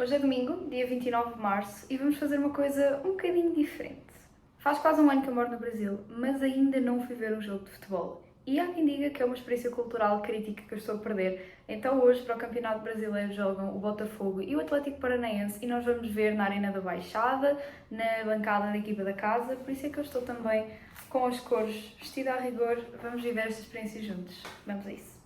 Hoje é domingo, dia 29 de março, e vamos fazer uma coisa um bocadinho diferente. Faz quase um ano que eu moro no Brasil, mas ainda não fui ver um jogo de futebol. E há quem diga que é uma experiência cultural crítica que eu estou a perder. Então hoje, para o Campeonato Brasileiro, jogam o Botafogo e o Atlético Paranaense e nós vamos ver na Arena da Baixada, na bancada da equipa da casa. Por isso é que eu estou também com as cores vestida a rigor. Vamos viver esta experiência juntos. Vamos a isso.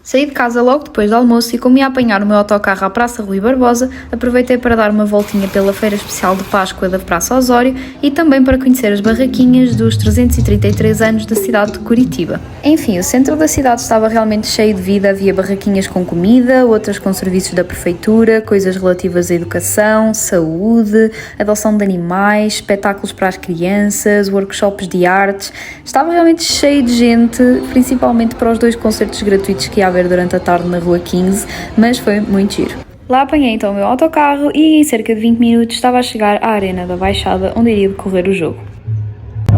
Saí de casa logo depois do almoço e, como ia apanhar o meu autocarro à Praça Rui Barbosa, aproveitei para dar uma voltinha pela Feira Especial de Páscoa da Praça Osório e também para conhecer as barraquinhas dos 333 anos da cidade de Curitiba. Enfim, o centro da cidade estava realmente cheio de vida, havia barraquinhas com comida, outras com serviços da prefeitura, coisas relativas à educação, saúde, adoção de animais, espetáculos para as crianças, workshops de artes. Estava realmente cheio de gente, principalmente para os 2 concertos gratuitos que ia haver durante a tarde na Rua 15, mas foi muito giro. Lá apanhei então o meu autocarro e em cerca de 20 minutos estava a chegar à Arena da Baixada, onde iria decorrer o jogo.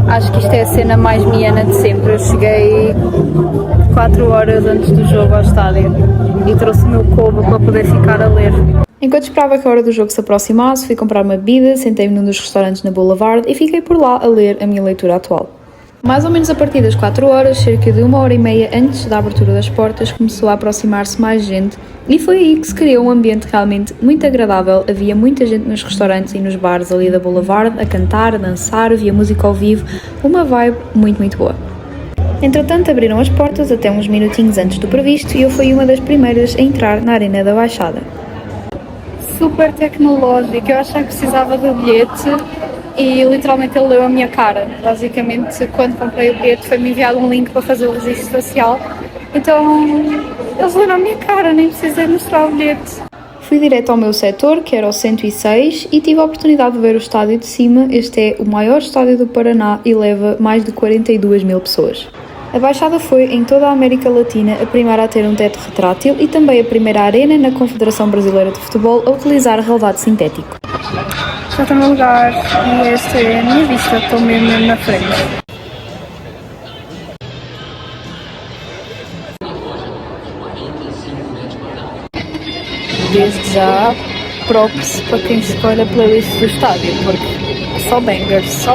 Acho que isto é a cena mais miana de sempre. Eu cheguei 4 horas antes do jogo ao estádio e trouxe o meu cobo para poder ficar a ler. Enquanto esperava que a hora do jogo se aproximasse, fui comprar uma bebida, sentei-me num dos restaurantes na Boulevard e fiquei por lá a ler a minha leitura atual. Mais ou menos a partir das 4 horas, cerca de 1h30 antes da abertura das portas, começou a aproximar-se mais gente e foi aí que se criou um ambiente realmente muito agradável. Havia muita gente nos restaurantes e nos bares ali da Boulevard a cantar, a dançar, havia música ao vivo, uma vibe muito boa. Entretanto, abriram as portas até uns minutinhos antes do previsto e eu fui uma das primeiras a entrar na Arena da Baixada. Super tecnológico, eu achava que precisava do bilhete e literalmente ele leu a minha cara. Basicamente, quando comprei o bilhete foi-me enviado um link para fazer o registro facial, então eles leram a minha cara, nem precisei mostrar o bilhete. Fui direto ao meu setor, que era o 106, e tive a oportunidade de ver o estádio de cima. Este é o maior estádio do Paraná e leva mais de 42 mil pessoas. A Baixada foi, em toda a América Latina, a primeira a ter um teto retrátil e também a primeira arena na Confederação Brasileira de Futebol a utilizar relvado sintético. Já estou no lugar e esta é a minha vista, estou mesmo na frente. Desde já, props para quem escolhe a playlist do estádio, porque só bangers.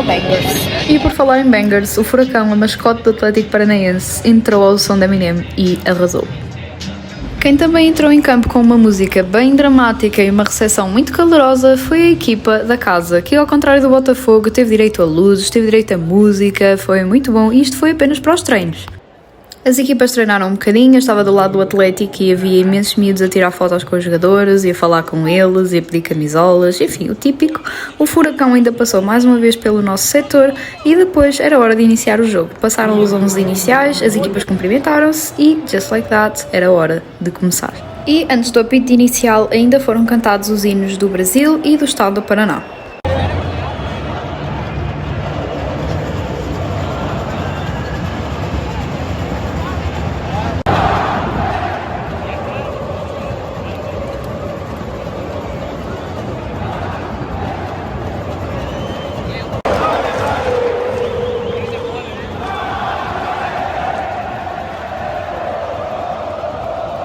E por falar em bangers, o Furacão, a mascote do Atlético Paranaense, entrou ao som da Eminem e arrasou. Quem também entrou em campo com uma música bem dramática e uma recepção muito calorosa foi a equipa da casa, que ao contrário do Botafogo teve direito a luzes, teve direito a música, foi muito bom e isto foi apenas para os treinos. As equipas treinaram um bocadinho, eu estava do lado do Atlético e havia imensos miúdos a tirar fotos com os jogadores e a falar com eles e a pedir camisolas, enfim, o típico. O Furacão ainda passou mais uma vez pelo nosso setor e depois era hora de iniciar o jogo. Passaram os 11 iniciais, as equipas cumprimentaram-se e, just like that, era hora de começar. E antes do apito inicial ainda foram cantados os hinos do Brasil e do estado do Paraná.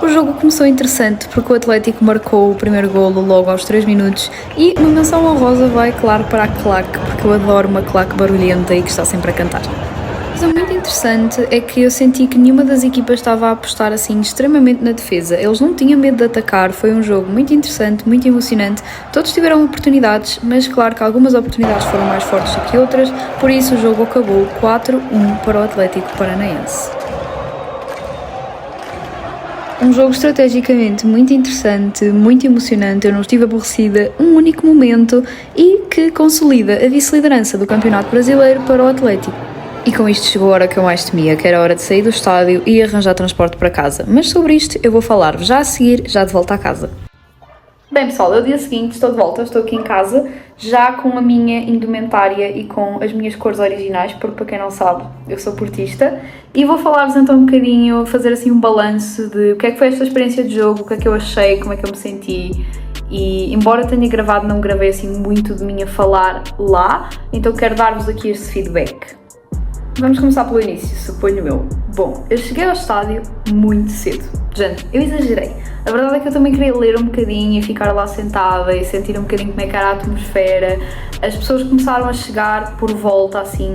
O jogo começou interessante porque o Atlético marcou o primeiro golo logo aos 3 minutos e uma menção honrosa vai, claro, para a claque, porque eu adoro uma claque barulhenta e que está sempre a cantar. Mas o muito interessante é que eu senti que nenhuma das equipas estava a apostar assim extremamente na defesa. Eles não tinham medo de atacar, foi um jogo muito interessante, muito emocionante. Todos tiveram oportunidades, mas claro que algumas oportunidades foram mais fortes do que outras, por isso o jogo acabou 4-1 para o Atlético Paranaense. Um jogo estrategicamente muito interessante, muito emocionante, eu não estive aborrecida um único momento e que consolida a vice-liderança do Campeonato Brasileiro para o Atlético. E com isto chegou a hora que eu mais temia, que era a hora de sair do estádio e arranjar transporte para casa. Mas sobre isto eu vou falar-vos já a seguir, já de volta a casa. Bem pessoal, é o dia seguinte, estou de volta, estou aqui em casa, já com a minha indumentária e com as minhas cores originais, porque para quem não sabe, eu sou portista, e vou falar-vos então um bocadinho, fazer assim um balanço de o que é que foi esta experiência de jogo, o que é que eu achei, como é que eu me senti, e embora tenha gravado, não gravei assim muito de mim a falar lá, então quero dar-vos aqui este feedback. Vamos começar pelo início, suponho eu. Bom, eu cheguei ao estádio muito cedo. Gente, eu exagerei. A verdade é que eu também queria ler um bocadinho e ficar lá sentada e sentir um bocadinho como é que era a atmosfera. As pessoas começaram a chegar por volta, assim...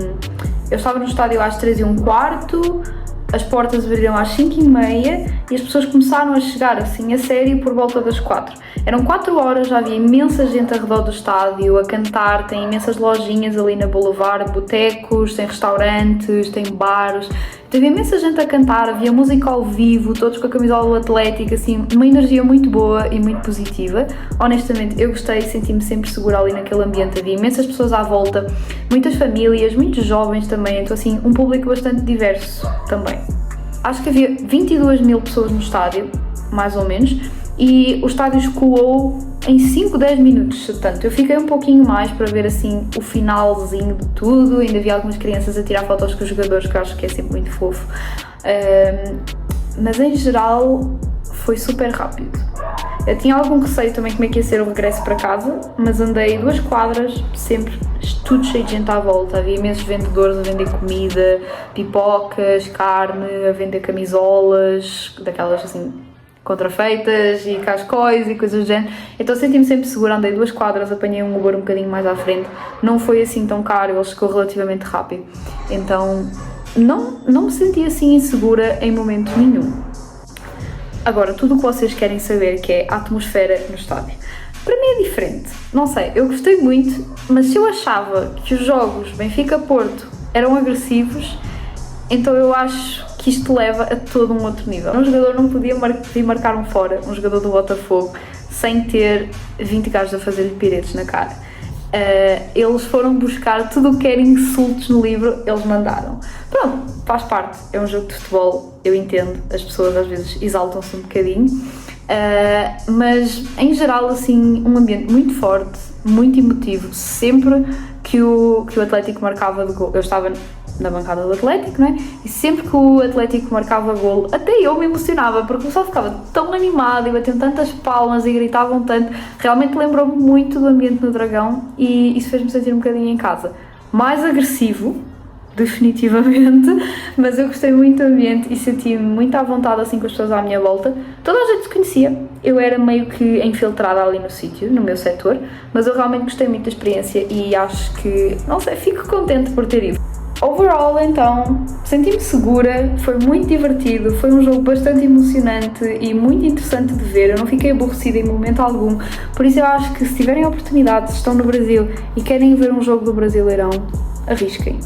Eu estava no estádio às 3h15, as portas abriram às 5h30 e as pessoas começaram a chegar, assim, a sério, por volta das 4. Eram 4 horas, já havia imensa gente ao redor do estádio a cantar, tem imensas lojinhas ali na Boulevard, botecos, tem restaurantes, tem bares... Teve imensa gente a cantar, havia música ao vivo, todos com a camisola do Atlético, assim, uma energia muito boa e muito positiva. Honestamente, eu gostei, senti-me sempre segura ali naquele ambiente, havia imensas pessoas à volta, muitas famílias, muitos jovens também, então assim, um público bastante diverso também. Acho que havia 22 mil pessoas no estádio, mais ou menos, e o estádio escoou em 5, 10 minutos, portanto, eu fiquei um pouquinho mais para ver assim o finalzinho de tudo, ainda vi algumas crianças a tirar fotos com os jogadores, que eu acho que é sempre muito fofo, mas em geral foi super rápido. Eu tinha algum receio também como é que ia ser o regresso para casa, mas andei 2 quadras, sempre tudo cheio de gente à volta, havia imensos vendedores a vender comida, pipocas, carne, a vender camisolas, daquelas assim contrafeitas e cascóis e coisas do género, então senti-me sempre segura, andei 2 quadras, apanhei um Uber um bocadinho mais à frente, não foi assim tão caro, ele chegou relativamente rápido, então não me senti assim insegura em momento nenhum. Agora, tudo o que vocês querem saber, que é a atmosfera no estádio, para mim é diferente, não sei, eu gostei muito, mas se eu achava que os jogos Benfica-Porto eram agressivos, então eu acho que isto leva a todo um outro nível. Um jogador não podia marcar um fora, um jogador do Botafogo, sem ter 20 gajos a fazer-lhe piretes na cara. Eles foram buscar tudo o que era insultos no livro, eles mandaram. Pronto, faz parte, é um jogo de futebol, eu entendo, as pessoas às vezes exaltam-se um bocadinho, mas em geral assim, um ambiente muito forte, muito emotivo, sempre que o Atlético marcava de gol, eu estava na bancada do Atlético, não é? E sempre que o Atlético marcava golo, até eu me emocionava, porque o pessoal ficava tão animado e batiam tantas palmas e gritavam tanto, realmente lembrou-me muito do ambiente no Dragão e isso fez-me sentir um bocadinho em casa. Mais agressivo, definitivamente, mas eu gostei muito do ambiente e senti-me muito à vontade assim com as pessoas à minha volta. Toda a gente se conhecia, eu era meio que infiltrada ali no sítio, no meu setor, mas eu realmente gostei muito da experiência e acho que, não sei, fico contente por ter ido. Overall, então, senti-me segura, foi muito divertido, foi um jogo bastante emocionante e muito interessante de ver, eu não fiquei aborrecida em momento algum, por isso eu acho que se tiverem a oportunidade, se estão no Brasil e querem ver um jogo do Brasileirão, arrisquem.